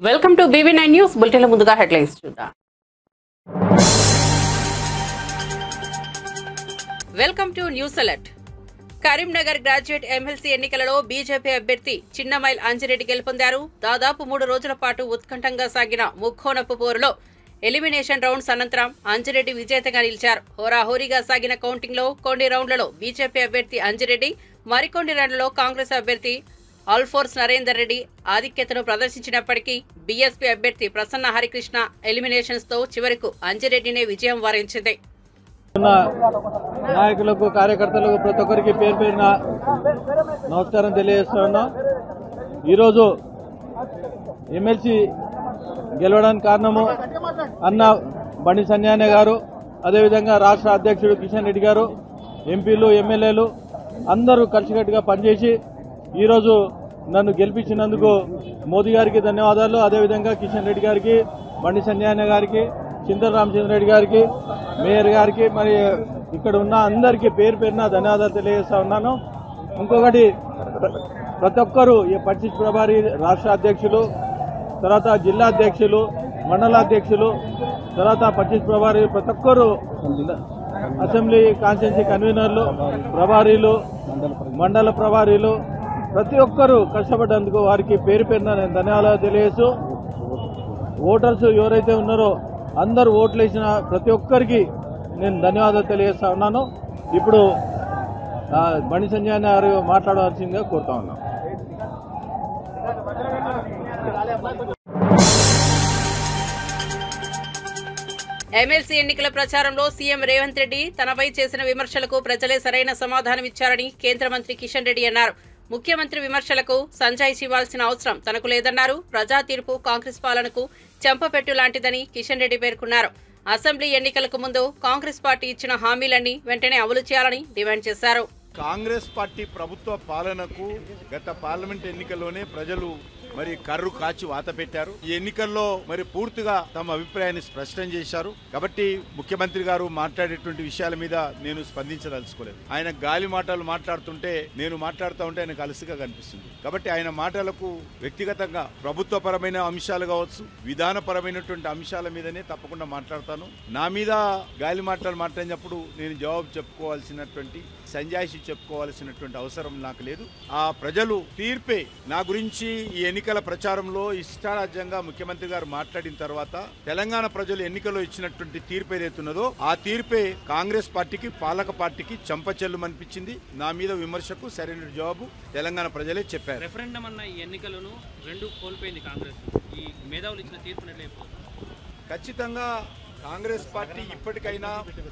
Welcome to BV9 news bulletin ముందుగా headlines చూద్దాం. Welcome to news alert. Karimnagar graduate MLC ఎన్నికలలో BJP అభ్యర్థి చిన్నమైల్ అంజిరెడ్డి గెలుపొందారు. దాదాపు 3 రోజుల పాటు ఉత్కంఠంగా సాగిన ముక్కోనపు పోరులో ఎలిమినేషన్ రౌండ్స్ అనంతరం అంజిరెడ్డి విజేతగా నిలిచారు. హోరాహోరీగా సాగిన కౌంటింగ్ లో కొన్ని రౌండ్లలో బీజేపీ అభ్యర్థి అంజిరెడ్డి, మరికొన్ని రౌండ్లలో కాంగ్రెస్ అభ్యర్థి ఆల్ఫోర్స్ నరేందర్ రెడ్డి ఆధిక్యతను ప్రదర్శించినప్పటికీ బీఎస్పీ అభ్యర్థి ప్రసన్న హరికృష్ణ ఎలిమినేషన్స్ తో చివరకు అంజిరెడ్డినే విజయం వరించింది. నాయకులకు, కార్యకర్తలకు ప్రతి ఒక్కరికి పేరు పేరున నమస్కారం తెలియజేస్తున్నాం. ఈరోజు ఎమ్మెల్సీ గెలవడానికి కారణము అన్న బండి సంజయ్ గారు, అదేవిధంగా రాష్ట్ర అధ్యక్షుడు కిషన్ రెడ్డి గారు, ఎంపీలు, ఎమ్మెల్యేలు అందరూ కలిసికట్టుగా పనిచేసి ఈరోజు నన్ను గెలిపించినందుకు మోదీ గారికి ధన్యవాదాలు. అదేవిధంగా కిషన్ రెడ్డి గారికి, బండి సంజయ్ గారికి, చింతల రామచంద్రరెడ్డి గారికి, మేయర్ గారికి, మరి ఇక్కడ ఉన్న అందరికీ పేరు పేరున ధన్యవాదాలు తెలియజేస్తా ఉన్నాను. ఇంకొకటి, ప్రతి ఒక్కరూ ఈ పరిషత్ ప్రభారి రాష్ట్ర అధ్యక్షులు, తర్వాత జిల్లా అధ్యక్షులు, మండలాధ్యక్షులు, తర్వాత పరిషత్ ప్రభారి ప్రతి ఒక్కరూ, అసెంబ్లీ కాన్స్టిట్యున్సీ కన్వీనర్లు, ప్రభారీలు, మండల ప్రభారీలు ప్రతి ఒక్కరూ కష్టపడ్డందుకు వారికి పేరు పేరున నేను ధన్యవాదాలు తెలియజేస్తూ, ఓటర్స్ ఎవరైతే ఉన్నారో అందరూ ఓట్లు వేసిన ప్రతి ఒక్కరికి నేను ధన్యవాదాలు తెలియజేస్తా ఉన్నాను. ఇప్పుడు బండి సంజయ్ గారు మాట్లాడవలసిందిగా కోరుతా ఉన్నాను. ఎమ్మెల్సీ ఎన్నికల ప్రచారంలో సీఎం రేవంత్ రెడ్డి తనపై చేసిన విమర్శలకు ప్రజలే సరైన సమాధానమిచ్చారని కేంద్ర మంత్రి కిషన్ రెడ్డి అన్నారు. ముఖ్యమంత్రి విమర్శలకు సంజాయిషి ఇవ్వాల్సిన అవసరం తనకు లేదన్నారు. ప్రజా తీర్పు కాంగ్రెస్ పాలనకు చెంపపెట్టు లాంటిదని కిషన్ రెడ్డి పేర్కొన్నారు. అసెంబ్లీ ఎన్నికలకు ముందు కాంగ్రెస్ పార్టీ ఇచ్చిన హామీలన్నీ వెంటనే అమలు చేయాలని డిమాండ్ చేశారు. కాంగ్రెస్ పార్టీ ప్రభుత్వ పాలనకు గత పార్లమెంట్ ఎన్నికల్లోనే ప్రజలు మరి కర్రు కాచి వాత పెట్టారు. ఈ ఎన్నికల్లో మరి పూర్తిగా తమ అభిప్రాయాన్ని స్పష్టం చేశారు. కాబట్టి ముఖ్యమంత్రి గారు మాట్లాడేటువంటి విషయాల మీద నేను స్పందించదలుచుకోలేదు. ఆయన గాలి మాటలు మాట్లాడుతుంటే నేను మాట్లాడుతూ ఉంటే ఆయనకు అలసిగా కనిపిస్తుంది. కాబట్టి ఆయన మాటలకు వ్యక్తిగతంగా ప్రభుత్వపరమైన అంశాలు కావచ్చు, విధానపరమైనటువంటి అంశాల మీదనే తప్పకుండా మాట్లాడతాను. నా మీద గాలి మాటలు మాట్లాడినప్పుడు నేను జవాబు చెప్పుకోవాల్సినటువంటి, సంజాయిషి చెప్పుకోవాల్సినటువంటి అవసరం నాకు లేదు. ఆ ప్రజలు తీర్పే నా గురించి ఈ ఎన్నికల ప్రచారంలో ఇష్టారాజ్యంగా ముఖ్యమంత్రి గారు మాట్లాడిన తర్వాత తెలంగాణ ప్రజలు ఎన్నికల్లో ఇచ్చినటువంటి తీర్పు ఏదైతున్నదో ఆ తీర్పే కాంగ్రెస్ పార్టీకి, పాలక పార్టీకి చెంపచెల్లుమనిపించింది. నా మీద విమర్శకు సరైన జవాబు తెలంగాణ ప్రజలే చెప్పారు. రెఫరెండం అన్న ఈ ఎన్నికలను 2 కోల్పోయింది కాంగ్రెస్. ఈ మేధావులు ఇచ్చిన తీర్పు ఖచ్చితంగా కాంగ్రెస్ పార్టీ ఇప్పటికైనా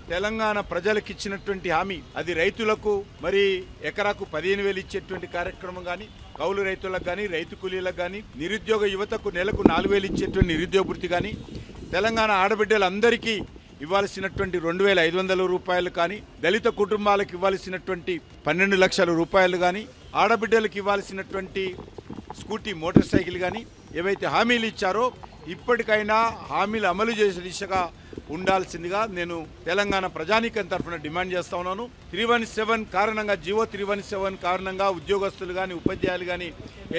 తెలంగాణ ప్రజలకు ఇచ్చినటువంటి హామీ, అది రైతులకు మరి ఎకరాకు 15,000 ఇచ్చేటువంటి కార్యక్రమం కానీ, కౌలు రైతులకు కానీ, రైతు కూలీలకు కానీ, నిరుద్యోగ యువతకు నెలకు 4,000 ఇచ్చేటువంటి నిరుద్యోగ వృత్తి కానీ, తెలంగాణ ఆడబిడ్డలందరికీ ఇవ్వాల్సినటువంటి 2,500 రూపాయలు కానీ, దళిత కుటుంబాలకు ఇవ్వాల్సినటువంటి 12 లక్షల రూపాయలు కానీ, ఆడబిడ్డలకు ఇవ్వాల్సినటువంటి స్కూటీ, మోటార్ సైకిల్ కానీ ఏవైతే హామీలు ఇచ్చారో ఇప్పటికైనా హామీలు అమలు చేసే దిశగా ఉండాల్సిందిగా నేను తెలంగాణ ప్రజానీకం తరఫున డిమాండ్ చేస్తా ఉన్నాను. 317 కారణంగా, జీవో 317 కారణంగా ఉద్యోగస్తులు కానీ, ఉపాధ్యాయులు కానీ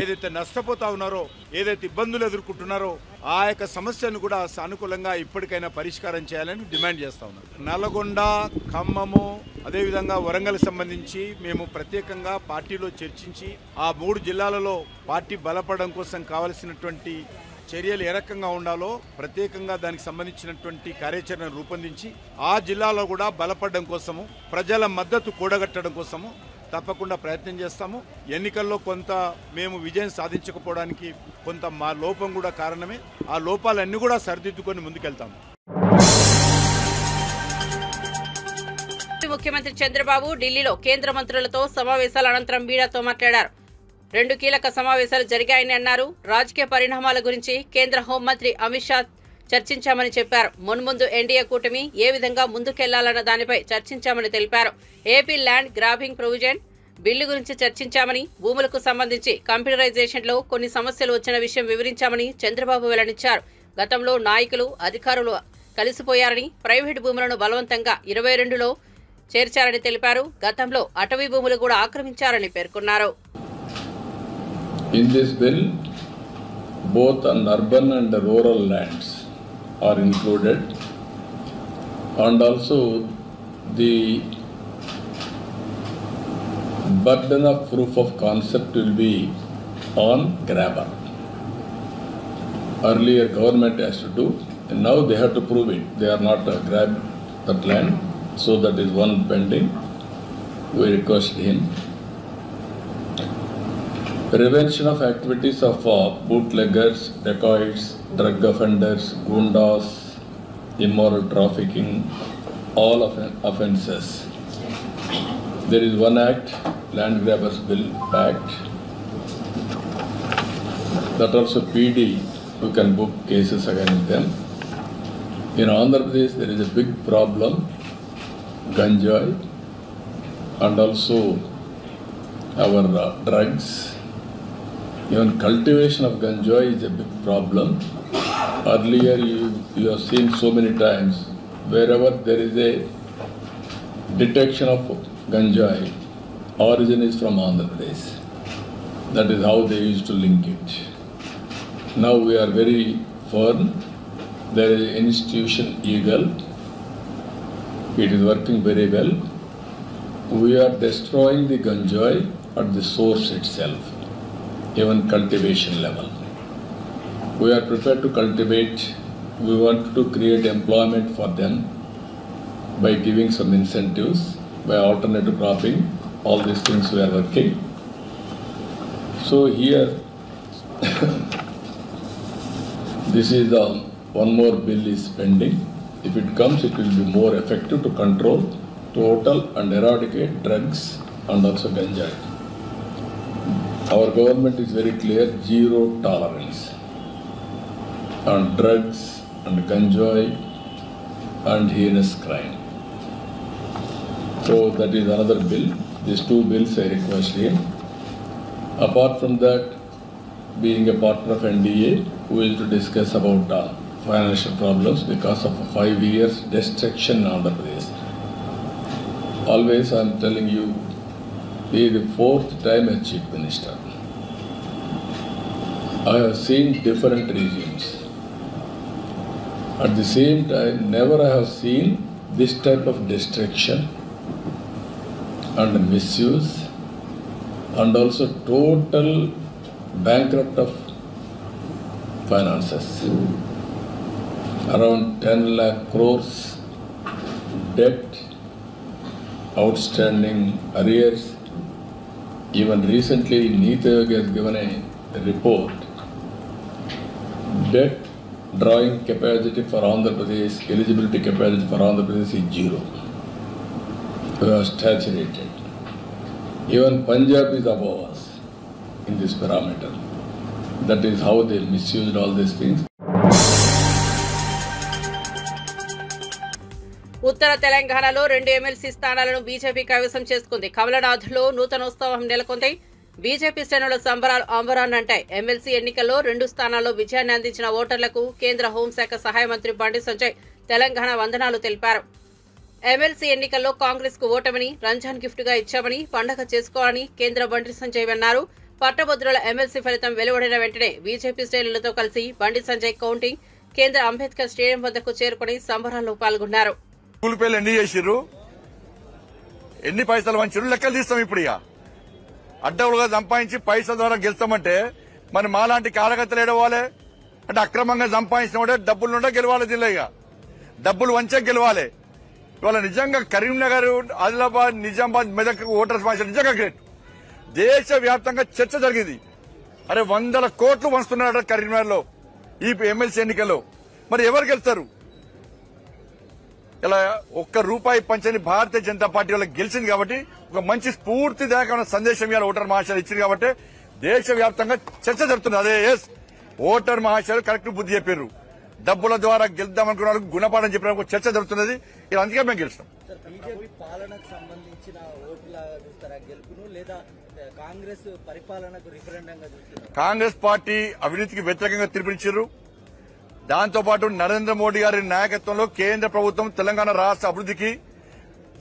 ఏదైతే నష్టపోతా ఉన్నారో, ఏదైతే ఇబ్బందులు ఎదుర్కొంటున్నారో ఆ యొక్క సమస్యను కూడా సానుకూలంగా ఇప్పటికైనా పరిష్కారం చేయాలని డిమాండ్ చేస్తా ఉన్నాను. నల్గొండ, ఖమ్మము, అదేవిధంగా వరంగల్ సంబంధించి మేము ప్రత్యేకంగా పార్టీలో చర్చించి ఆ 3 జిల్లాలలో పార్టీ బలపడడం కోసం కావలసినటువంటి చర్యలు ఏ రకంగా ఉండాలో ప్రత్యేకంగా దానికి సంబంధించినటువంటి కార్యాచరణ రూపొందించి ఆ జిల్లాలో కూడా బలపడడం కోసము, ప్రజల మద్దతు కూడగట్టడం కోసము తప్పకుండా ప్రయత్నం చేస్తాము. ఎన్నికల్లో కొంత మేము విజయం సాధించకపోవడానికి కొంత మా లోపం కూడా కారణమే. ఆ లోపాలన్నీ కూడా సరిదిద్దుకొని ముందుకెళ్తాము. ముఖ్యమంత్రి చంద్రబాబు ఢిల్లీలో కేంద్ర మంత్రులతో సమావేశాల అనంతరం మీడియాతో మాట్లాడారు. 2 కీలక సమావేశాలు జరిగాయని అన్నారు. రాజకీయ పరిణామాల గురించి కేంద్ర హోంమంత్రి అమిత్ షా చర్చించామని చెప్పారు. మున్ముందు ఎన్డీఏ కూటమి ఏ విధంగా ముందుకెళ్లాలన్న దానిపై చర్చించామని తెలిపారు. AP land grabbing provision bill గురించి చర్చించామని, భూములకు సంబంధించి కంప్యూటరైజేషన్లో కొన్ని సమస్యలు వచ్చిన విషయం వివరించామని చంద్రబాబు వెల్లడించారు. గతంలో నాయకులు, అధికారులు కలిసిపోయారని, ప్రైవేటు భూములను బలవంతంగా 22లో చేర్చారని తెలిపారు. గతంలో అటవీ భూములు కూడా ఆక్రమించారని పేర్కొన్నారు. In this bill, both on urban and rural lands are included, and also the burden of proof of concept will be on grabber. Earlier government has to do, and now they have to prove it. They are not grab that land, so that is one pending. We request him. Prevention of activities of bootleggers, dacoits, drug offenders, gundas, immoral trafficking, all offences. There is one act, Land Grabbers Bill Act. That also PD, you can book cases against them. In Andhra Pradesh, there is a big problem, ganjai, and also our drugs. Even cultivation of ganjai is a big problem. Earlier, you have seen so many times, wherever there is a detection of ganjai, origin is from Andhra Pradesh. That is how they used to link it. Now we are very firm. There is an institution, EGAL. It is working very well. We are destroying the ganjai at the source itself, even cultivation level. We are prepared to cultivate. We want to create employment for them by giving some incentives, by alternative cropping. All these things we are working. So here, this is one more bill is pending. If it comes, it will be more effective to control, total and eradicate drugs and also ganjai. Our government is very clear, zero tolerance on drugs and ganjai and heinous crime. So that is another bill. These two bills I request him. Apart from that, being a partner of NDA, we will to discuss about financial problems because of 5 years destruction in Andhra Pradesh. Always I am telling you, he is the 4th time as Chief Minister. I have seen different regimes. At the same time, never I have seen this type of destruction and misuse, and also total bankrupt of finances. Around 10 lakh crores debt, outstanding arrears. Even recently, Niti Aayog has given a report. Debt drawing capacity for Andhra Pradesh, eligibility capacity for Andhra Pradesh is 0. We are saturated. Even Punjab is above us in this parameter. That is how they misused all these things. ఉత్తర తెలంగాణలో 2 MLC స్థానాలను BJP కైవసం చేసుకుంది. కమలనాథ్లో నూతనోత్సవం నెలకొంది. BJP శ్రేణుల సంబరాలు అంబరాన్నంటాయి. MLC ఎన్నికల్లో 2 స్థానాల్లో విజయాన్ని అందించిన ఓటర్లకు కేంద్ర హోంశాఖ సహాయ మంత్రి బండి సంజయ్ తెలంగాణ వందనాలు తెలిపారు. ఎమ్మెల్సీ ఎన్నికల్లో కాంగ్రెస్ కు ఓటమిని రంజాన్ గిఫ్ట్ గా ఇచ్చామని, పండగ చేసుకోవాలని కేంద్ర బండి సంజయ్ అన్నారు. పట్టభద్రుల ఎమ్మెల్సీ ఫలితం వెలువడిన వెంటనే బీజేపీ శ్రేణులతో కలిసి బండి సంజయ్ కౌంటింగ్ కేంద్ర అంబేద్కర్ స్టేడియం వద్దకు చేరుకుని సంబరాల్లో పాల్గొన్నారు. ఎన్ని చేసిర్రు, ఎన్ని పైసలు వంచారు లెక్కలు తీస్తాం. ఇప్పుడు ఇక అడ్డవులుగా సంపాదించి పైసల ద్వారా గెలుస్తామంటే మరి మాలాంటి కార్యకర్తలు ఏడవాలి అంటే అక్రమంగా సంపాదించిన డబ్బులు ఉండే గెలవాలి. దీనిలో ఇక డబ్బులు వంచే గెలవాలి. ఇవాళ నిజంగా కరీంనగర్, ఆదిలాబాద్, నిజామాబాద్, మెదక్ ఓటర్స్ మార్చారు. నిజంగా గ్రేట్. దేశ వ్యాప్తంగా చర్చ జరిగింది. అరే 100 కోట్లు వంచుతున్నారట కరీంనగర్ లో ఈ ఎమ్మెల్సీ ఎన్నికల్లో. మరి ఎవరు గెలుస్తారు? ఇలా ₹1 పంచని భారతీయ జనతా పార్టీ వాళ్ళకి గెలిచింది కాబట్టి ఒక మంచి స్ఫూర్తిదాయకమైన సందేశం ఇవాళ ఓటర్ మహాశయులు ఇచ్చింది కాబట్టి దేశవ్యాప్తంగా చర్చ జరుగుతుంది. అదే ఎస్ ఓటర్ మహాశయులు కరెక్ట్ బుద్ధి చెప్పారు. డబ్బుల ద్వారా గెలుద్దామనుకున్న వాళ్ళకి గుణపాఠం చెప్పిన చర్చ జరుగుతున్నది. ఇలా అందుకే మేము గెలుస్తాం. బీజేపీ పాలనకు సంబంధించిన ఓట్ల చూస్తారా గెలుపును, లేదా కాంగ్రెస్ పరిపాలనకు రిఫరెండంగా చూస్తారా? కాంగ్రెస్ పార్టీ అవినీతికి వ్యతిరేకంగా తీర్పునిచ్చారు. దాంతోపాటు నరేంద్ర మోడీ గారి నాయకత్వంలో కేంద్ర ప్రభుత్వం తెలంగాణ రాష్ట్ర అభివృద్ధికి,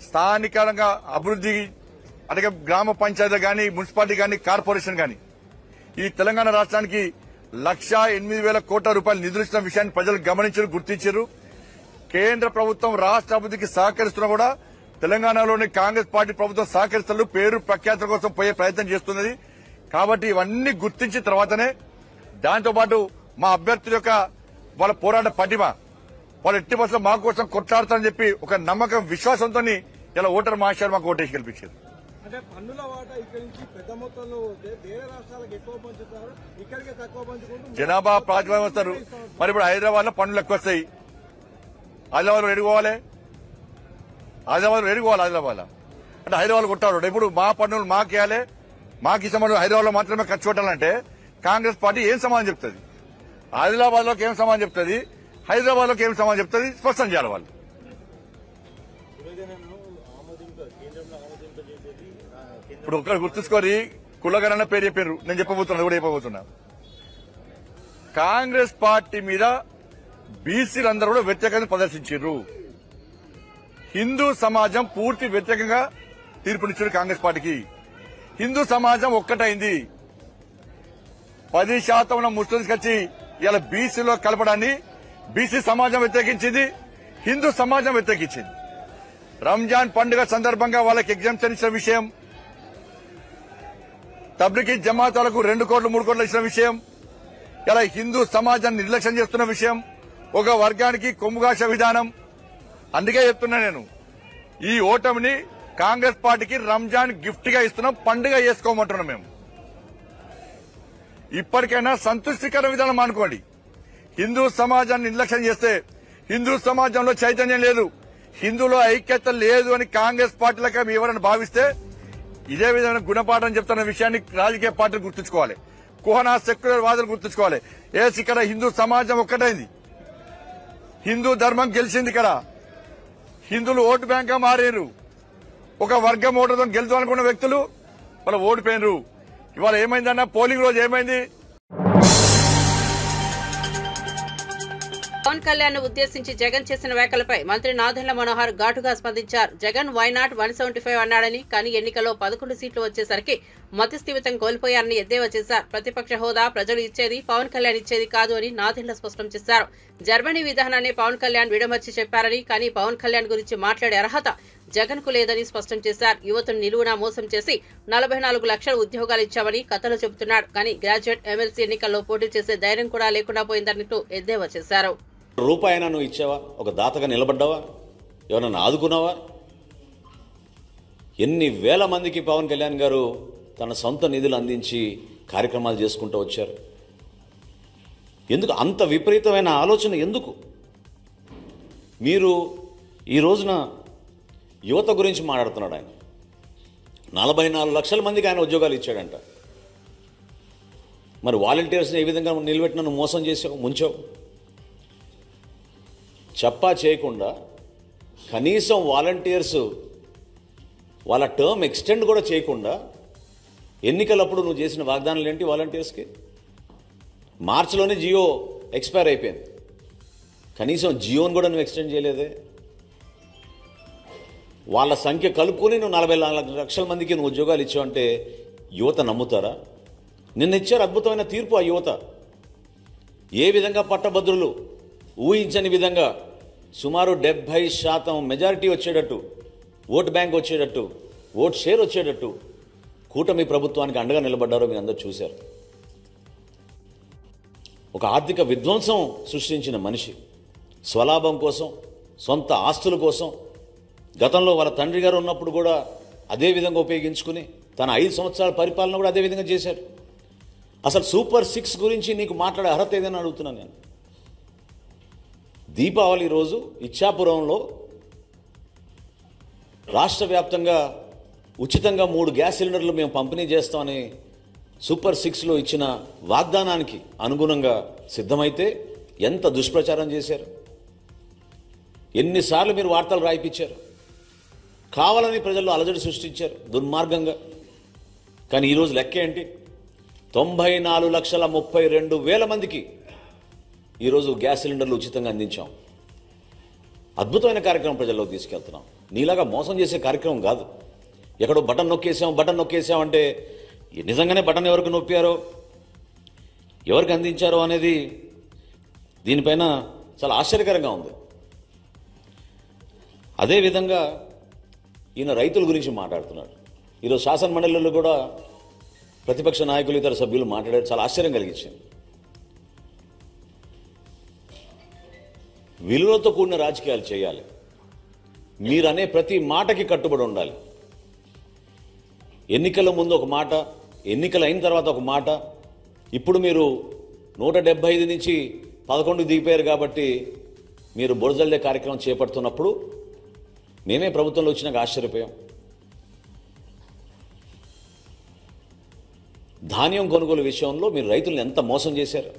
స్థానికంగా అభివృద్ధి అంటే గ్రామ పంచాయతీ గాని, మున్సిపాలిటీ గాని, కార్పొరేషన్ గాని ఈ తెలంగాణ రాష్ట్రానికి 1,08,000 కోట్ల రూపాయలు నిధులు ఇచ్చిన విషయాన్ని ప్రజలు గమనించారు, గుర్తించారు. కేంద్ర ప్రభుత్వం రాష్ట్ర అభివృద్ధికి సహకరిస్తున్నా కూడా తెలంగాణలోని కాంగ్రెస్ పార్టీ ప్రభుత్వం సహకరిస్తూ పేరు ప్రఖ్యాతుల కోసం పోయే ప్రయత్నం చేస్తున్నది. కాబట్టి ఇవన్నీ గుర్తించిన తర్వాతనే దాంతోపాటు మా అభ్యర్థుల యొక్క వాళ్ళ పోరాట పటిమ, వాళ్ళు ఎట్టి బస్సులో మా కోసం కొట్లాడతారని చెప్పి ఒక నమ్మకం, విశ్వాసంతో ఇలా ఓటర్ మహాశయులు మాకు ఓటేసి గెలిపించారు. అంటే పన్నుల వాటా ఇక్కడి నుంచి పెద్ద మొత్తంలో పోతే వేరే రాష్ట్రాలకు ఎక్కువ పంచుతారు, ఇక్కడికే తక్కువ పంచుకుంటూ జనాభా ప్రాతిపదికన వస్తారు. మరి ఇప్పుడు హైదరాబాద్ లో పన్నులు ఎక్కువ వస్తాయి. ఆదిలాబాద్ లో ఎడుకోవాలి, ఆదిలాబాద్ లో ఎడుకోవాలి. ఆదిలాబాద్ అంటే హైదరాబాద్ కొట్టాడు. ఇప్పుడు మా పన్నులు మాకేయాలి, మాకు ఈ సంబంధం హైదరాబాద్ లో మాత్రమే ఖర్చు పెట్టాలంటే కాంగ్రెస్ పార్టీ ఏం సమాధానం చెప్తుంది? ఆదిలాబాద్ లోకి ఏం సమాధానం చెప్తుంది? హైదరాబాద్ లోకి ఏం సమాధానం చెప్తుంది? స్పష్టం చేయాలి వాళ్ళు. ఇప్పుడు ఒక్కరు గుర్తుంచుకోరి, కులగణన పేరు చెప్పారు, నేను చెప్పబోతున్నా కూడా చెప్పబోతున్నా. కాంగ్రెస్ పార్టీ మీద బీసీలందరూ కూడా వ్యతిరేకంగా ప్రదర్శించారు. హిందూ సమాజం పూర్తి వ్యతిరేకంగా తీర్పునిచ్చారు కాంగ్రెస్ పార్టీకి. హిందూ సమాజం ఒక్కటైంది. 10% ముస్లింస్ వచ్చి ఇలా బీసీలో కలపడాన్ని బీసీ సమాజం వ్యతిరేకించింది, హిందూ సమాజం వ్యతిరేకించింది. రంజాన్ పండుగ సందర్భంగా వాళ్ళకి ఎగ్జామ్షన్ ఇచ్చిన విషయం, తబ్లిగీ జమాతాలకు 2 కోట్లు 3 కోట్లు ఇచ్చిన విషయం, ఇలా హిందూ సమాజాన్ని నిర్లక్ష్యం చేస్తున్న విషయం, ఒక వర్గానికి కొమ్ముగాస విధానం. అందుకే చెప్తున్నా నేను, ఈ ఓటమిని కాంగ్రెస్ పార్టీకి రంజాన్ గిఫ్ట్ గా ఇస్తున్నాం, పండుగ చేసుకోమంటున్నాం. మేము ఇప్పటికైనా సంతృష్టికర విధానం అనుకోండి. హిందూ సమాజాన్ని నిర్లక్ష్యం చేస్తే హిందూ సమాజంలో చైతన్యం లేదు, హిందూలో ఐక్యత లేదు అని కాంగ్రెస్ పార్టీలకు ఎవరైనా భావిస్తే ఇదే విధమైన గుణపాఠం చెప్తున్న విషయాన్ని రాజకీయ పార్టీలు గుర్తుంచుకోవాలి, కుహనా సెక్యులర్ వాదులు గుర్తుంచుకోవాలి. ఇక్కడ హిందూ సమాజం ఒక్కటైంది, హిందూ ధర్మం గెలిచింది. ఇక్కడ హిందువులు ఓటు బ్యాంక్ గా మారారు. ఒక వర్గం ఓటుతో గెలుద్దామనుకున్న వ్యక్తులు వాళ్ళు ఓడిపోయినరు. ఇవాళ ఏమైందన్న పోలింగ్ రోజు ఏమైంది? పవన్ కళ్యాణ్ ను ఉద్దేశించి జగన్ చేసిన వ్యాఖ్యలపై మంత్రి నాదెండ్ల మనోహర్ ఘాటుగా స్పందించారు. జగన్ వైనాట్ 175 అన్నాడని, కానీ ఎన్నికల్లో 11 సీట్లు వచ్చేసరికి మతిస్థిమితం కోల్పోయారని ఎద్దేవా చేశారు. ప్రతిపక్ష హోదా ప్రజలు ఇచ్చేది, పవన్ కళ్యాణ్ ఇచ్చేది కాదు అని నాదెండ్ల స్పష్టం చేశారు. జర్మనీ విధానాన్ని పవన్ కళ్యాణ్ విడమర్చి చెప్పారని, కానీ పవన్ కళ్యాణ్ గురించి మాట్లాడే అర్హత జగన్ కు లేదని స్పష్టం చేశారు. యువతను నిలువునా మోసం చేసి 44 లక్షల ఉద్యోగాలు ఇచ్చామని కథలు చెబుతున్నాడు. కానీ గ్రాడ్యుయేట్ ఎమ్మెల్సీ ఎన్నికల్లో పోటీ చేసే ధైర్యం కూడా లేకుండా పోయిందన్నట్టు ఎద్దేవా చేశారు. రూపాయన నువ్వు ఇచ్చావా? ఒక దాతగా నిలబడ్డావా? ఎవరన్నా ఆదుకున్నావా? ఎన్ని వేల మందికి పవన్ కళ్యాణ్ గారు తన సొంత నిధులు అందించి కార్యక్రమాలు చేసుకుంటూ వచ్చారు. ఎందుకు అంత విపరీతమైన ఆలోచన? ఎందుకు మీరు ఈ రోజున యువత గురించి మాట్లాడుతున్నాడు? ఆయన 44 లక్షల మందికి ఆయన ఉద్యోగాలు ఇచ్చాడంట. మరి వాలంటీర్స్ని ఏ విధంగా నిలబెట్టిన నువ్వు మోసం చేసావు, ముంచావు? చెప్పా చేయకుండా కనీసం వాలంటీర్స్ వాళ్ళ టర్మ్ ఎక్స్టెండ్ కూడా చేయకుండా ఎన్నికలప్పుడు నువ్వు చేసిన వాగ్దానాలు ఏంటి? వాలంటీర్స్కి మార్చిలోనే జియో ఎక్స్పైర్ అయిపోయింది, కనీసం జియోని కూడా నువ్వు ఎక్స్టెండ్ చేయలేదే. వాళ్ళ సంఖ్య కలుపుకొని నువ్వు 44 లక్షల మందికి నువ్వు ఉద్యోగాలు ఇచ్చావంటే యువత నమ్ముతారా? నిన్న ఇచ్చారు అద్భుతమైన తీర్పు ఆ యువత. ఏ విధంగా పట్టభద్రులు ఊహించని విధంగా సుమారు 70% మెజారిటీ వచ్చేటట్టు, ఓటు బ్యాంక్ వచ్చేటట్టు, ఓట్ షేర్ వచ్చేటట్టు కూటమి ప్రభుత్వానికి అండగా నిలబడ్డారో మీరు అందరూ చూశారు. ఒక ఆర్థిక విధ్వంసం సృష్టించిన మనిషి స్వలాభం కోసం, సొంత ఆస్తుల కోసం గతంలో వాళ్ళ తండ్రి గారు ఉన్నప్పుడు కూడా అదే విధంగా ఉపయోగించుకుని తన 5 సంవత్సరాల పరిపాలన కూడా అదే విధంగా చేశారు. అసలు సూపర్ 6 గురించి నీకు మాట్లాడే అర్హత ఏదైనా అడుగుతున్నాను నేను. దీపావళి రోజు ఇచ్చాపురంలో రాష్ట్ర వ్యాప్తంగా ఉచితంగా 3 గ్యాస్ సిలిండర్లు మేము పంపిణీ చేస్తామని సూపర్ 6లో ఇచ్చిన వాగ్దానానికి అనుగుణంగా సిద్ధమైతే ఎంత దుష్ప్రచారం చేశారు, ఎన్నిసార్లు మీరు వార్తలు రాయిపించారు, కావాలని ప్రజల్లో అలజడి సృష్టించారు దుర్మార్గంగా. కానీ ఈరోజు లెక్క ఏంటి? 94,32,000 మందికి ఈరోజు గ్యాస్ సిలిండర్లు ఉచితంగా అందించాం. అద్భుతమైన కార్యక్రమం ప్రజల్లోకి తీసుకెళ్తున్నాం. నీలాగా మోసం చేసే కార్యక్రమం కాదు. ఎక్కడో బటన్ నొక్కేసాం అంటే నిజంగానే బటన్ ఎవరికి నొప్పారో ఎవరికి అందించారో అనేది దీనిపైన చాలా ఆశ్చర్యకరంగా ఉంది. అదేవిధంగా ఈయన రైతుల గురించి మాట్లాడుతున్నాడు. ఈరోజు శాసన మండలిలో కూడా ప్రతిపక్ష నాయకులు ఇతర సభ్యులు మాట్లాడారు, చాలా ఆశ్చర్యం కలిగించింది. విలువలతో కూడిన రాజకీయాలు చేయాలి, మీరనే ప్రతి మాటకి కట్టుబడి ఉండాలి. ఎన్నికల ముందు ఒక మాట, ఎన్నికలు అయిన తర్వాత ఒక మాట. ఇప్పుడు మీరు 175 నుంచి 11 దిగిపోయారు కాబట్టి మీరు బురజల్లే కార్యక్రమం చేపడుతున్నప్పుడు మేమే ప్రభుత్వంలో వచ్చినాక ఆశ్చర్యపోయాం. ధాన్యం కొనుగోలు విషయంలో మీరు రైతులను ఎంత మోసం చేశారు.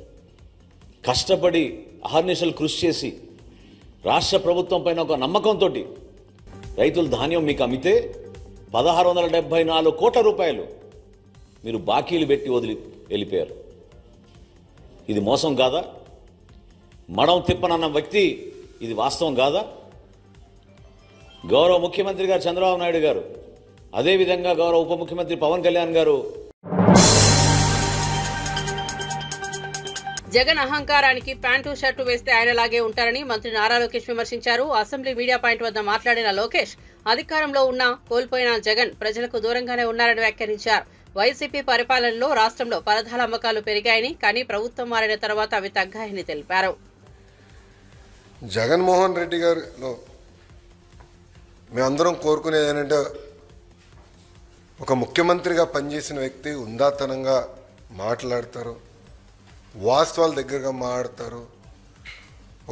కష్టపడి అహర్నిశలు కృషి చేసి రాష్ట్ర ప్రభుత్వం పైన ఒక నమ్మకంతో రైతులు ధాన్యం మీకు అమ్మితే 1674 కోట్ల రూపాయలు మీరు బాకీలు పెట్టి వదిలి వెళ్ళిపోయారు. ఇది మోసం కాదా? మడం తిప్పనన్న వ్యక్తి ఇది వాస్తవం కాదా? గౌరవ ముఖ్యమంత్రి గారు చంద్రబాబు నాయుడు గారు, అదేవిధంగా గౌరవ ఉప ముఖ్యమంత్రి పవన్ కళ్యాణ్ గారు జగన్ అహంకారానికి ప్యాంటు షర్టు వేస్తే ఆయనలాగే ఉంటారని మంత్రి నారా లోకేష్ విమర్శించారు. అసెంబ్లీ మీడియా పాయింట్ వద్ద మాట్లాడిన లోకేష్, అధికారంలో ఉన్న కోల్పోయిన జగన్ ప్రజలకు దూరంగానే ఉన్నారని వ్యాఖ్యానించారు. వైసీపీ పరిపాలనలో రాష్ట్రంలో పరదాల అమ్మకాలు పెరిగాయని, కానీ ప్రభుత్వం మారిన తర్వాత అవి తగ్గాయని తెలిపారు. జగన్మోహన్ రెడ్డి గారిలో మేమందరం కోరుకునేది ఏంటంటే, ఒక ముఖ్యమంత్రిగా పనిచేసిన వ్యక్తి ఉందాతనంగా మాట్లాడతారు, వాస్తవాల దగ్గరగా మాట్లాడతారు,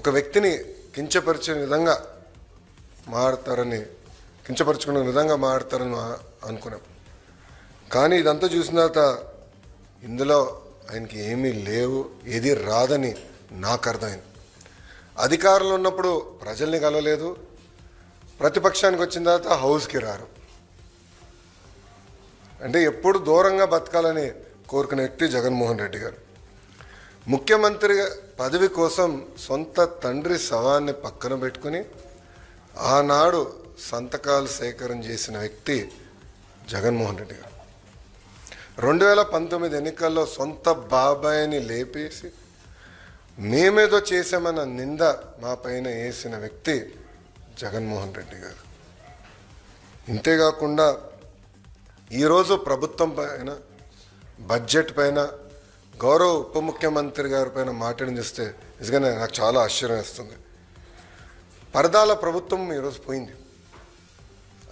ఒక వ్యక్తిని కించపరిచే విధంగా మాట్లాడతారని, కించపరుచుకునే విధంగా మాట్లాడతారని అనుకున్నాం. కానీ ఇదంతా చూసిన తర్వాత ఇందులో ఆయనకి ఏమీ లేవు, ఏది రాదని నాకు అర్థమైంది. అధికారంలో ఉన్నప్పుడు ప్రజల్ని కలవలేదు, ప్రతిపక్షానికి వచ్చిన తర్వాత హౌస్కి రారు. అంటే ఎప్పుడు దూరంగా బతకాలని కోరుకునే వ్యక్తి జగన్మోహన్ రెడ్డి గారు. ముఖ్యమంత్రి పదవి కోసం సొంత తండ్రి శవాన్ని పక్కన పెట్టుకుని ఆనాడు సంతకాలు సేకరణ చేసిన వ్యక్తి జగన్మోహన్ రెడ్డి గారు. 2019 ఎన్నికల్లో సొంత బాబాయిని లేపేసి మేమేదో చేశామన్న నింద మా పైన వేసిన వ్యక్తి జగన్మోహన్ రెడ్డి గారు. ఇంతేకాకుండా ఈరోజు ప్రభుత్వం పైన, బడ్జెట్ పైన, గౌరవ ఉప ముఖ్యమంత్రి గారి పైన మాట్లాడి చూస్తే నిజంగానే నాకు చాలా ఆశ్చర్యం వేస్తుంది. పరదాల ప్రభుత్వం ఈరోజు పోయింది.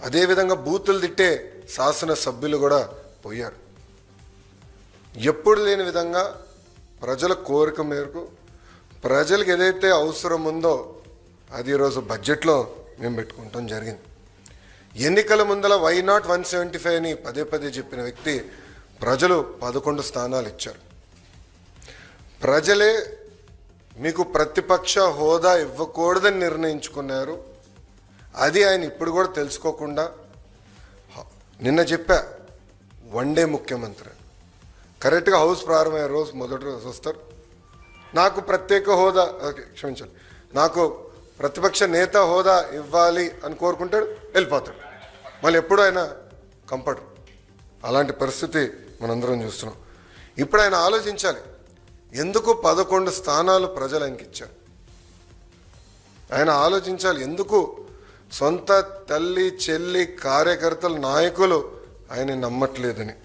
అదేవిధంగా బూతులు తిట్టే శాసనసభ్యులు కూడా పోయారు. ఎప్పుడు లేని విధంగా ప్రజల కోరిక మేరకు ప్రజలకు ఏదైతే అవసరం ఉందో అది ఈరోజు బడ్జెట్లో మేము పెట్టుకుంటాం జరిగింది. ఎన్నికల ముందల వై నాట్ 175 అని పదే పదే చెప్పిన వ్యక్తి ప్రజలు 11 స్థానాలు ఇచ్చారు. ప్రజలే మీకు ప్రతిపక్ష హోదా ఇవ్వకూడదని నిర్ణయించుకున్నారు. అది ఆయన ఇప్పుడు కూడా తెలుసుకోకుండా నిన్న చెప్పా, వన్డే ముఖ్యమంత్రి కరెక్ట్గా హౌస్ ప్రారంభమయ్యే రోజు మొదటి రోజు వస్తారు, నాకు ప్రత్యేక హోదా, క్షమించాలి, నాకు ప్రతిపక్ష నేత హోదా ఇవ్వాలి అని కోరుకుంటాడు, వెళ్ళిపోతాడు. మళ్ళీ ఎప్పుడు ఆయన కంపడు. అలాంటి పరిస్థితి మనందరం చూస్తున్నాం. ఇప్పుడు ఆయన ఆలోచించాలి, ఎందుకు 11 స్థానాలు ప్రజలు ఆయనకి ఇచ్చారు. ఆయన ఆలోచించాలి, ఎందుకు సొంత తల్లి, చెల్లి, కార్యకర్తలు, నాయకులు ఆయన నమ్మట్లేదని.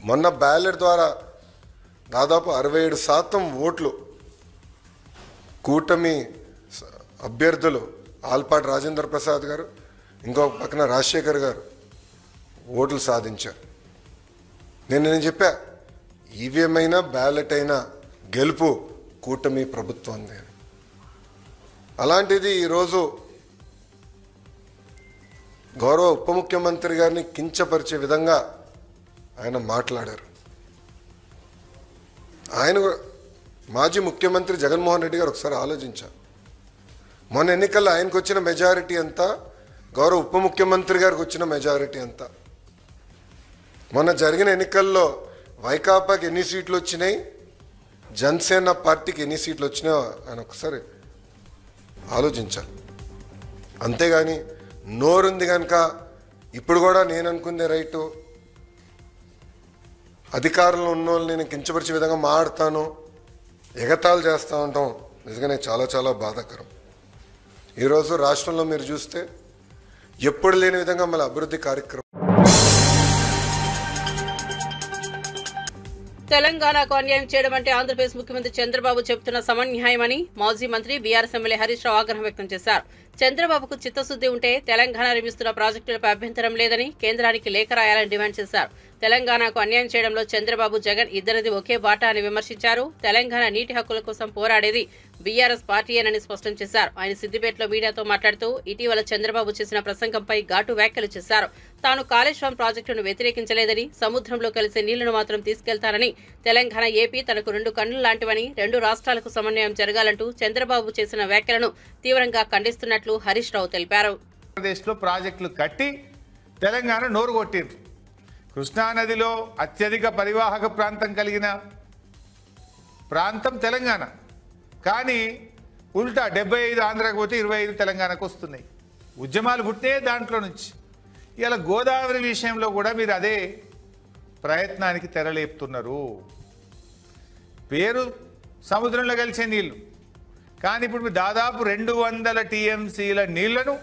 మొన్న బ్యాలెట్ ద్వారా దాదాపు 67% ఓట్లు కూటమి అభ్యర్థులు ఆల్పాటి రాజేంద్ర ప్రసాద్ గారు, ఇంకొక పక్కన రాజశేఖర్ గారు ఓట్లు సాధించారు. నేను చెప్పా, ఈవీఎం అయినా బ్యాలెట్ అయినా గెలుపు కూటమి ప్రభుత్వం. అలాంటిది ఈరోజు గౌరవ ఉప ముఖ్యమంత్రి గారిని కించపరిచే విధంగా ఆయన మాట్లాడారు. ఆయన మాజీ ముఖ్యమంత్రి జగన్మోహన్ రెడ్డి గారు ఒకసారి ఆలోచించారు. మొన్న ఎన్నికల్లో ఆయనకు వచ్చిన మెజారిటీ ఎంత, గౌరవ ఉప ముఖ్యమంత్రి గారికి వచ్చిన మెజారిటీ ఎంత. మొన్న జరిగిన ఎన్నికల్లో వైకాపాకి ఎన్ని సీట్లు వచ్చినాయి, జనసేన పార్టీకి ఎన్ని సీట్లు వచ్చినాయో ఆయన ఒకసారి ఆలోచించాలి. అంతేగాని నోరుంది కనుక ఇప్పుడు కూడా నేను అనుకుందే రైటు, అధికారంలో ఉన్న వాళ్ళని నేను కించపరిచే విధంగా మాట్లాడతాను, ఎగతాళి చేస్తూ ఉంటాం నిజంగానే చాలా చాలా బాధాకరం. ఈరోజు రాష్ట్రంలో మీరు చూస్తే ఎప్పుడు లేని విధంగా మళ్ళీ అభివృద్ధి కార్యక్రమం. తెలంగాణకు అన్యాయం చేయడం అంటే ఆంధ్రప్రదేశ్ ముఖ్యమంత్రి చంద్రబాబు చెబుతున్న సమన్యాయమని మాజీ మంత్రి బీఆర్ఎస్ ఎమ్మెల్యే హరీష్ రావు ఆగ్రహం వ్యక్తం చేశారు. చంద్రబాబుకు చిత్తశుద్ది ఉంటే తెలంగాణ నిర్మిస్తున్న ప్రాజెక్టులపై అభ్యంతరం లేదని కేంద్రానికి లేఖ రాయాలని డిమాండ్ చేశారు. తెలంగాణకు అన్యాయం చేయడంలో చంద్రబాబు, జగన్ ఇద్దరిది ఒకే బాట అని విమర్శించారు. తెలంగాణ నీటి హక్కుల కోసం పోరాడేది బీఆర్ఎస్ పార్టీయేనని స్పష్టం చేశారు. ఆయన సిద్దిపేటలో మీడియాతో మాట్లాడుతూ ఇటీవల చంద్రబాబు చేసిన ప్రసంగంపై ఘాటు వ్యాఖ్యలు చేశారు. తాను కాళేశ్వరం ప్రాజెక్టును వ్యతిరేకించలేదని, సముద్రంలో కలిసే నీళ్లను మాత్రం తీసుకెళ్తానని, తెలంగాణ, ఏపీ తనకు రెండు కన్నులు లాంటివని, రెండు రాష్ట్రాలకు సమన్వయం జరగాలంటూ చంద్రబాబు చేసిన వ్యాఖ్యలను తీవ్రంగా ఖండిస్తున్నట్లు హరీష్ రావు తెలిపారు. ఆంధ్రప్రదేశ్లో ప్రాజెక్టులు కట్టి తెలంగాణ నోరు కొట్టింది. కృష్ణానదిలో అత్యధిక పరివాహక ప్రాంతం కలిగిన ప్రాంతం తెలంగాణ. కానీ ఉల్టా 75 ఆంధ్రాకు పోతే 25 తెలంగాణకు వస్తున్నాయి. ఉద్యమాలు పుట్టే దాంట్లో నుంచి. ఇలా గోదావరి విషయంలో కూడా మీరు అదే ప్రయత్నానికి తెరలేపుతున్నారు. పేరు సముద్రంలో కలిసే నీళ్లు, కానీ ఇప్పుడు మీరు దాదాపు 200 టీఎంసీల నీళ్లను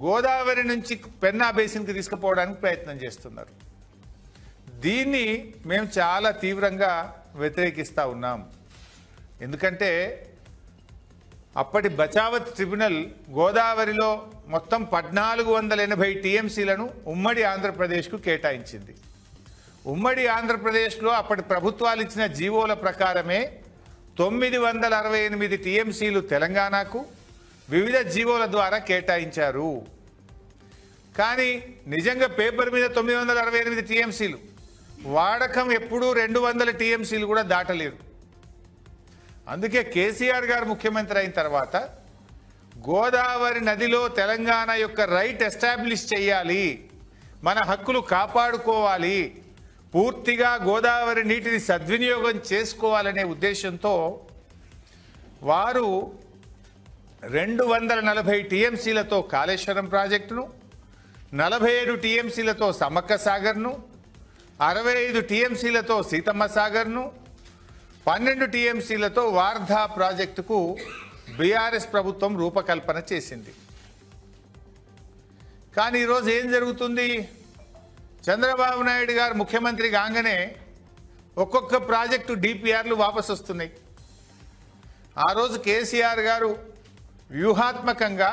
గోదావరి నుంచి పెన్నా బేసిన్కి తీసుకుపోవడానికి ప్రయత్నం చేస్తున్నారు. దీన్ని మేము చాలా తీవ్రంగా వ్యతిరేకిస్తూ ఉన్నాం. ఎందుకంటే అప్పటి బచావత్ ట్రిబ్యునల్ గోదావరిలో మొత్తం 1480 టీఎంసీలను ఉమ్మడి ఆంధ్రప్రదేశ్కు కేటాయించింది. ఉమ్మడి ఆంధ్రప్రదేశ్లో అప్పటి ప్రభుత్వాలు ఇచ్చిన జీవోల ప్రకారమే 968 టీఎంసీలు తెలంగాణకు వివిధ జీవోల ద్వారా కేటాయించారు. కానీ నిజంగా పేపర్ మీద 968 టీఎంసీలు, వాడకం ఎప్పుడూ 200 టీఎంసీలు కూడా దాటలేదు. అందుకే కేసీఆర్ గారు ముఖ్యమంత్రి అయిన తర్వాత గోదావరి నదిలో తెలంగాణ యొక్క రైట్ ఎస్టాబ్లిష్ చేయాలి, మన హక్కులు కాపాడుకోవాలి, పూర్తిగా గోదావరి నీటిని సద్వినియోగం చేసుకోవాలనే ఉద్దేశంతో వారు 240 టీఎంసీలతో కాళేశ్వరం ప్రాజెక్టును, 47 టీఎంసీలతో సమ్మక్క సాగర్ను, 65 టీఎంసీలతో సీతమ్మ సాగర్ను, 12 టీఎంసీలతో వార్ధా ప్రాజెక్టుకు బీఆర్ఎస్ ప్రభుత్వం రూపకల్పన చేసింది. కానీ ఈరోజు ఏం జరుగుతుంది? చంద్రబాబు నాయుడు గారు ముఖ్యమంత్రి కాగానే ఒక్కొక్క ప్రాజెక్టు డిపిఆర్లు వాపసు వస్తున్నాయి. ఆ రోజు కేసీఆర్ గారు వ్యూహాత్మకంగా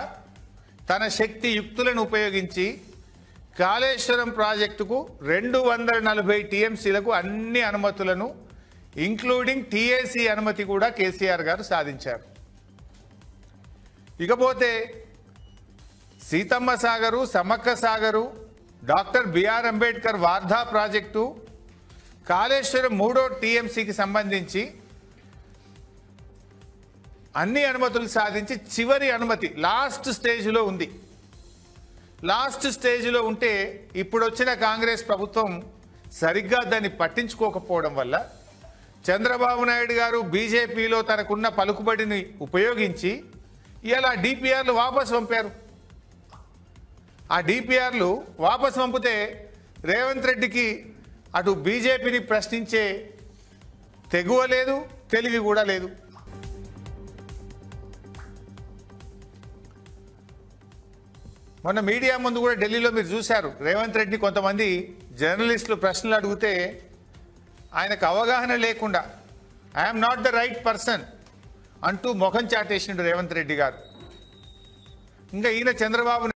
తన శక్తి యుక్తులను ఉపయోగించి కాళేశ్వరం ప్రాజెక్టుకు 240 టీఎంసీలకు అన్ని అనుమతులను ఇంక్లూడింగ్ టీఏసీ అనుమతి కూడా కేసీఆర్ గారు సాధించారు. ఇకపోతే Seethamma Sagar, Sammakka Sagar, doctor BR Ambedkar Wardha project, Kaleshwaram 3వ టీఎంసీకి సంబంధించి అన్ని అనుమతులు సాధించి చివరి అనుమతి లాస్ట్ స్టేజ్లో ఉంది. లాస్ట్ స్టేజ్లో ఉంటే ఇప్పుడు వచ్చిన కాంగ్రెస్ ప్రభుత్వం సరిగ్గా దాన్ని పట్టించుకోకపోవడం వల్ల చంద్రబాబు నాయుడు గారు బీజేపీలో తనకున్న పలుకుబడిని ఉపయోగించి ఇలా డిపిఆర్లు వాపసు పంపారు. ఆ డిపిఆర్లు వాపసు పంపితే రేవంత్ రెడ్డికి అటు బీజేపీని ప్రశ్నించే తెగువ లేదు, తెలివి కూడా లేదు. మొన్న మీడియా ముందు కూడా ఢిల్లీలో మీరు చూశారు, రేవంత్ రెడ్డిని కొంతమంది జర్నలిస్టులు ప్రశ్నలు అడిగితే ఆయనకు అవగాహన లేకుండా I'm not the right person అంటూ ముఖం చాటేసిండు రేవంత్ రెడ్డి గారు. ఇంకా ఈయన చంద్రబాబు.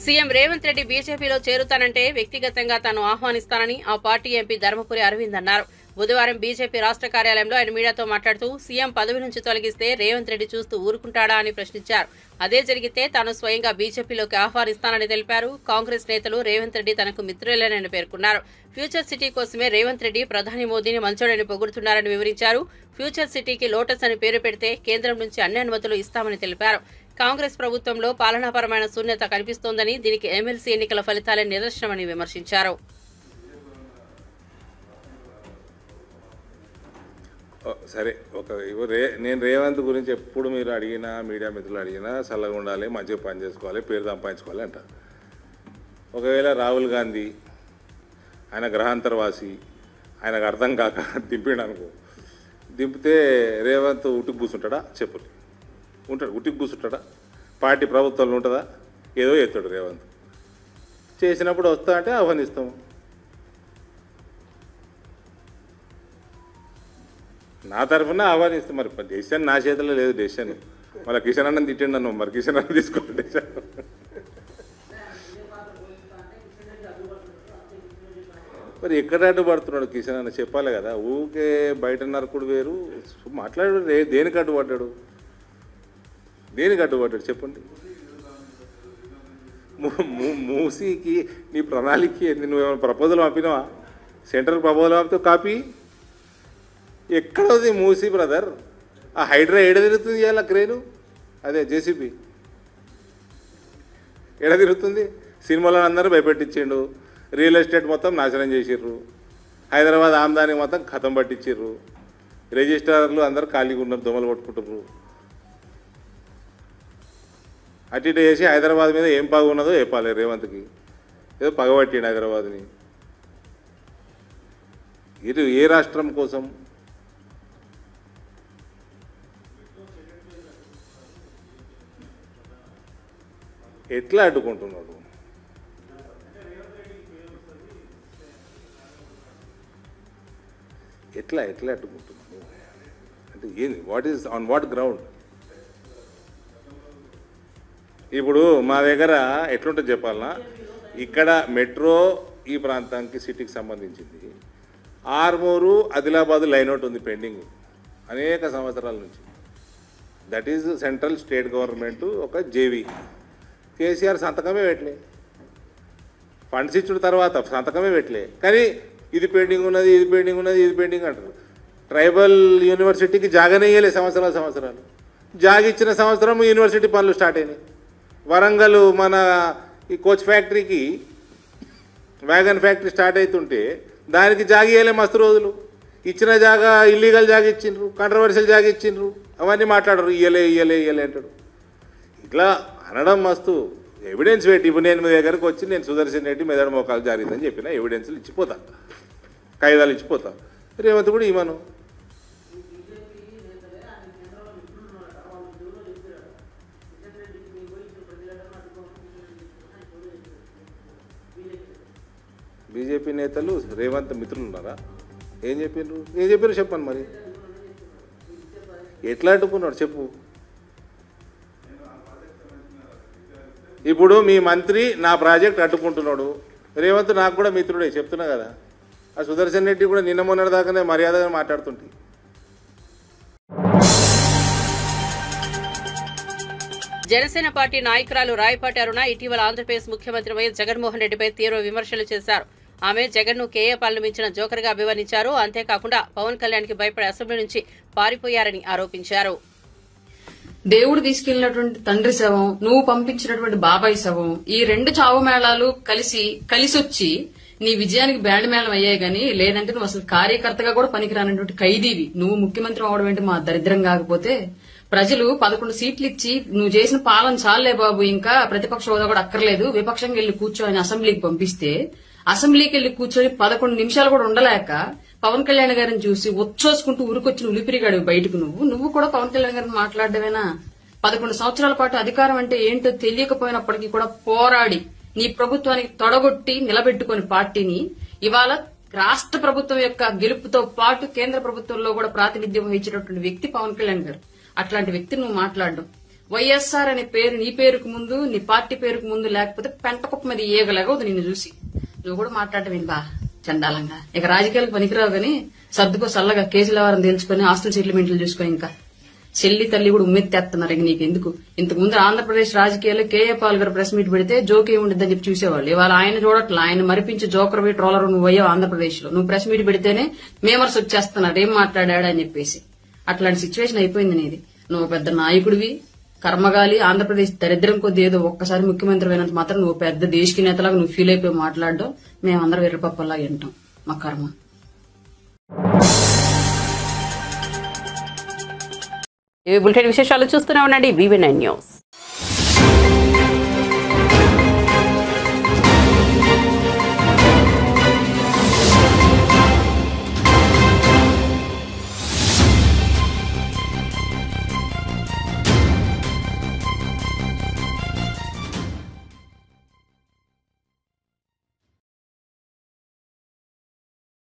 సీఎం రేవంత్ రెడ్డి బీజేపీలో చేరుతానంటే వ్యక్తిగతంగా తాను ఆహ్వానిస్తానని ఆ పార్టీ ఎంపీ ధర్మపురి అరవింద్ అన్నారు. బుధవారం బీజేపీ రాష్ట్ర కార్యాలయంలో ఆయన మీడియాతో మాట్లాడుతూ సీఎం పదవి నుంచి తొలగిస్తే రేవంత్ రెడ్డి చూస్తూ ఊరుకుంటాడా అని ప్రశ్నించారు. అదే జరిగితే తాను స్వయంగా బీజేపీలోకి ఆహ్వానిస్తానని తెలిపారు. కాంగ్రెస్ నేతలు రేవంత్ రెడ్డి తనకు మిత్రులేనని పేర్కొన్నారు. ఫ్యూచర్ సిటీ కోసమే రేవంత్ రెడ్డి ప్రధాని మోదీని మంచోడని పొగుడుతున్నారని వివరించారు. ఫ్యూచర్ సిటీకి లోటస్ అని పేరు పెడితే కేంద్రం నుంచి అన్ని అనుమతులు ఇస్తామని తెలిపారు. కాంగ్రెస్ ప్రభుత్వంలో పాలనాపరమైన శూన్యత కనిపిస్తోందని, దీనికి ఎమ్మెల్సీ ఎన్నికల ఫలితాలే నిదర్శనమని విమర్శించారు. సరే, నేను రేవంత్ గురించి ఎప్పుడు మీరు అడిగినా, మీడియా మిత్రులు అడిగినా చల్లగా ఉండాలి, మంచిగా పని చేసుకోవాలి, పేరు సంపాదించుకోవాలి అంట. ఒకవేళ రాహుల్ గాంధీ ఆయన గ్రహాంతరవాసి ఆయనకు అర్థం కాక దింపిండు అనుకో, దింపితే రేవంత్ ఉట్టుకు కూర్చుంటాడా? చెప్పులు ఉంటాడు, ఉట్టుకు కూర్చుంటాడా? పార్టీ ప్రభుత్వంలో ఉంటుందా? ఏదో ఎత్తాడు రేవంత్. చేసినప్పుడు వస్తా అంటే ఆహ్వానిస్తాం. నా తరఫున ఆహ్వానిస్తాం. మరి డెసిషన్ నా చేతిలో లేదు. డెసిషన్ మళ్ళీ కిషన్ అన్నం తిట్టిండు అన్నాం, మరి కిషన్ అన్నం తీసుకోండి డెసిషన్. మరి ఎక్కడ అడ్డుపడుతున్నాడు కిషన్ అన్న చెప్పాలి కదా. ఊకే బయట నరకుడు వేరు, మాట్లాడు. దేనికి అడ్డుపడ్డాడు? దేనికి అడ్డుపడ్డాడు చెప్పండి. మూసీకి నీ ప్రణాళిక నువ్వేమైనా ప్రపోజల్ పంపినావా? సెంట్రల్ ప్రపోజల్ పంపితే కాపీ ఎక్కడది మూసీ బ్రదర్? ఆ హైడ్రా ఏడ తిరుగుతుంది ఇవాళ క్రేను, అదే జేసీబీ ఏడ తిరుగుతుంది? సినిమాలో అందరూ భయపెట్టించిండు, రియల్ ఎస్టేట్ మొత్తం నాశనం చేసిర్రు, హైదరాబాద్ ఆమ్దాని మొత్తం ఖతం పట్టించిర్రు, రిజిస్ట్రార్లు అందరూ ఖాళీగా ఉన్నారు, దొమలు కొట్టుకుంటుర్రు. అటు ఇటు చేసి హైదరాబాద్ మీద ఏం పగ ఉన్నదో చెప్పాలి రేవంత్కి. ఏదో పగబట్టిండు హైదరాబాద్ని. ఇది ఏ రాష్ట్రం కోసం? ఎట్లా అడ్డుకుంటున్నాడు? ఎట్లా అడ్డుకుంటున్నాడు అంటే ఏంది? What is on what ground? ఇప్పుడు మా దగ్గర ఎట్లుంటుంది చెప్పాలన్నా, ఇక్కడ మెట్రో ఈ ప్రాంతానికి సిటీకి సంబంధించింది. ఆర్మూరు ఆదిలాబాద్ లైన్ అవుట్ ఉంది పెండింగ్ అనేక సంవత్సరాల నుంచి. That is central state government ఒక జేవీ. కేసీఆర్ సంతకమే పెట్టలే, ఫండ్స్ ఇచ్చిన తర్వాత సంతకమే పెట్టలే. కానీ ఇది పెండింగ్ ఉన్నది, ఇది పెండింగ్ ఉన్నది, ఇది పెండింగ్ అంటారు. ట్రైబల్ యూనివర్సిటీకి జాగానే ఇయ్యలే సంవత్సరాలు. జాగ ఇచ్చిన సంవత్సరం యూనివర్సిటీ పనులు స్టార్ట్ అయినాయి. వరంగల్ మన ఈ కోచ్ ఫ్యాక్టరీకి వ్యాగన్ ఫ్యాక్టరీ స్టార్ట్ అవుతుంటే దానికి జాగ ఇయ్యలే మస్తు రోజులు. ఇచ్చిన జాగా ఇల్లీగల్ జాగ ఇచ్చిండ్రు, కంట్రవర్షియల్ జాగ ఇచ్చిండ్రు, అవన్నీ మాట్లాడరు. ఇయ్యలే అంటాడు. ఇట్లా అనడం మస్తు ఎవిడెన్స్ పెట్టి. ఇప్పుడు నేను మీ దగ్గరకు వచ్చి నేను సుదర్శన్ రెడ్డి మెదడు మోకాలు జారిందని చెప్పిన ఎవిడెన్స్లు ఇచ్చిపోతా, కాగితాలు ఇచ్చిపోతా. రేవంత్ కూడా ఇవ్వను. బీజేపీ నేతలు రేవంత్ మిత్రులు ఉన్నారా? ఏం చెప్పారు చెప్పండి. మరి ఎట్లా అడ్డుకున్నాడు చెప్పు. ఇప్పుడు మీ మంత్రి నా ప్రాజెక్ట్ అడ్డుకుంటున్నాడు, రేవంత్ నాకు కూడా మిత్రుడే చెప్తున్నా కదా. ఆ సుదర్శన్ రెడ్డి కూడా నిన్న మొన్నటి దాకానే మర్యాదగా మాట్లాడుతుంటే. జనసేన పార్టీ నాయకురాలు రాయపాటి అరుణ ఇటీవల ఆంధ్రప్రదేశ్ ముఖ్యమంత్రి వైఎస్ జగన్మోహన్ రెడ్డిపై తీవ్ర విమర్శలు చేశారు. ఆమె జగన్ను కేఏపాలను మించిన జోకర్గా అభివర్ణించారు. అంతేకాకుండా పవన్ కళ్యాణ్కి భయపడే అసెంబ్లీ నుంచి పారిపోయారని ఆరోపించారు. దేవుడు తీసుకెళ్లినటువంటి తండ్రి శవం, నువ్వు పంపించినటువంటి బాబాయ్ శవం, ఈ రెండు చావు మేళాలు కలిసొచ్చి నీ విజయానికి బ్యాండ్ మేళం అయ్యాయి గానీ, లేదంటే నువ్వు అసలు కార్యకర్తగా కూడా పనికిరానటువంటి ఖైదీవి. నువ్వు ముఖ్యమంత్రి అవడం ఏంటి మా దరిద్రం కాకపోతే? ప్రజలు 11 సీట్లు ఇచ్చి నువ్వు చేసిన పాలన చాలే బాబు, ఇంకా ప్రతిపక్ష హోదా కూడా అక్కర్లేదు, విపక్షంగా వెళ్లి కూర్చొని అసెంబ్లీకి పంపిస్తే, అసెంబ్లీకి వెళ్లి కూర్చొని 11 నిమిషాలు కూడా ఉండలేక పవన్ కళ్యాణ్ గారిని చూసి ఉచ్చోసుకుంటూ ఉరికొచ్చిన ఉలిపిరిగాడు బయటకు. నువ్వు కూడా పవన్ కళ్యాణ్ గారిని మాట్లాడమేనా? 11 సంవత్సరాల పాటు అధికారం అంటే ఏంటో తెలియకపోయినప్పటికీ కూడా పోరాడి నీ ప్రభుత్వానికి తొడగొట్టి నిలబెట్టుకుని పార్టీని ఇవాళ రాష్ట్ర ప్రభుత్వం యొక్క గెలుపుతో పాటు కేంద్ర ప్రభుత్వంలో కూడా ప్రాతినిధ్యం వహించినటువంటి వ్యక్తి పవన్ కళ్యాణ్ గారు. అట్లాంటి వ్యక్తి నువ్వు మాట్లాడడం, వైఎస్ఆర్ అనే పేరు నీ పేరుకు ముందు, నీ పార్టీ పేరుకు ముందు లేకపోతే పెంటకుప్ప మీద ఏగలేగదు నిన్ను చూసి. నువ్వు కూడా మాట్లాడటం ఏంటి బా చండాలంగా? ఇక రాజకీయాలకు పనికిరావు గానీ సర్దుకో సల్లగా కేసుల వారం తెలుసుకుని ఆస్తుల సెటిల్మెంట్లు చూసుకొని ఇంకా చెల్లి తల్లి కూడా ఉమ్మెత్తేస్తున్నారు. ఇక నీకెందుకు? ఇంతకుముందు ఆంధ్రప్రదేశ్ రాజకీయాల్లో కేఏ పాల్ గారు ప్రెస్ మీట్ పెడితే జోకే ఉండిద్దని చెప్పి చూసేవాళ్ళు. ఇవాళ ఆయన చూడట్లా, ఆయన మరిపించి జోకర్ పోయి ట్రోలర్ నువ్వు అయ్యావు ఆంధ్రప్రదేశ్ లో. నువ్వు ప్రెస్ మీట్ పెడితేనే మేమర్స్ వచ్చేస్తున్నారు ఏం మాట్లాడా అని చెప్పేసి. అట్లాంటి సిచ్యువేషన్ అయిపోయింది నీది. నువ్వు పెద్ద నాయకుడివి, కర్మగాలి. ఆంధ్రప్రదేశ్ దరిద్రం కొద్ది ఏదో ఒక్కసారి ముఖ్యమంత్రి అయినంత మాత్రం నువ్వు పెద్ద దేశకి నేతలాగా నువ్వు ఫీల్ అయిపోయి మాట్లాడడం మేమందరం వెర్రపప్పలాగా వింటాం. మా కర్మ. ఇవి బులెటిన్ విశేషాలు చూస్తూనే ఉండండి VV9 న్యూస్.